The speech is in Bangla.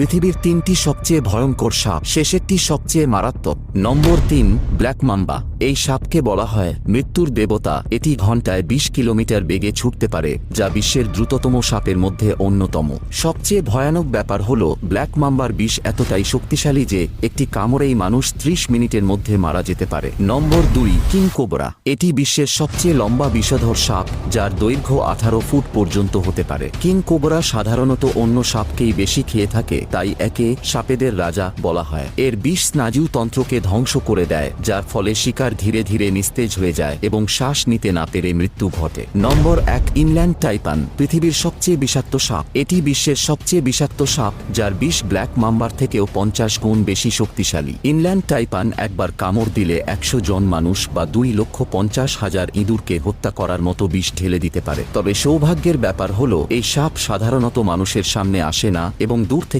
পৃথিবীর 3টি সবচেয়ে ভয়ঙ্কর সাপ, শেষেরটি সবচেয়ে মারাত্মক। নম্বর 3, ব্ল্যাক মাম্বা। এই সাপকে বলা হয় মৃত্যুর দেবতা। এটি ঘন্টায় 20 কিলোমিটার বেগে ছুটতে পারে, যা বিশ্বের দ্রুততম সাপের মধ্যে অন্যতম। সবচেয়ে ভয়ানক ব্যাপার হল ব্ল্যাক মাম্বার বিষ এতটাই শক্তিশালী যে একটি কামড়েই মানুষ 30 মিনিটের মধ্যে মারা যেতে পারে। নম্বর 2, কিং কোবরা। এটি বিশ্বের সবচেয়ে লম্বা বিষধর সাপ, যার দৈর্ঘ্য 18 ফুট পর্যন্ত হতে পারে। কিং কোবরা সাধারণত অন্য সাপকেই বেশি খেয়ে থাকে, তাই একে সাপেদের রাজা বলা হয়। এর বিষ স্নায়ুতন্ত্রকে ধ্বংস করে দেয়, যার ফলে শিকার ধীরে ধীরে নিস্তেজ হয়ে যায় এবং শ্বাস নিতে না পেরে মৃত্যু ঘটে। নম্বর 1, ইনল্যান্ড টাইপান। পৃথিবীর সবচেয়ে বিষাক্ত সাপ। এটি বিশ্বের সবচেয়ে বিষাক্ত সাপ, যার বিষ ব্ল্যাক মাম্বার থেকেও 50 গুণ বেশি শক্তিশালী। ইনল্যান্ড টাইপান একবার কামড় দিলে 100 জন মানুষ বা 2,50,000 ইঁদুরকে হত্যা করার মতো বিষ ঢেলে দিতে পারে। তবে সৌভাগ্যের ব্যাপার হলো এই সাপ সাধারণত মানুষের সামনে আসে না এবং দূর থেকে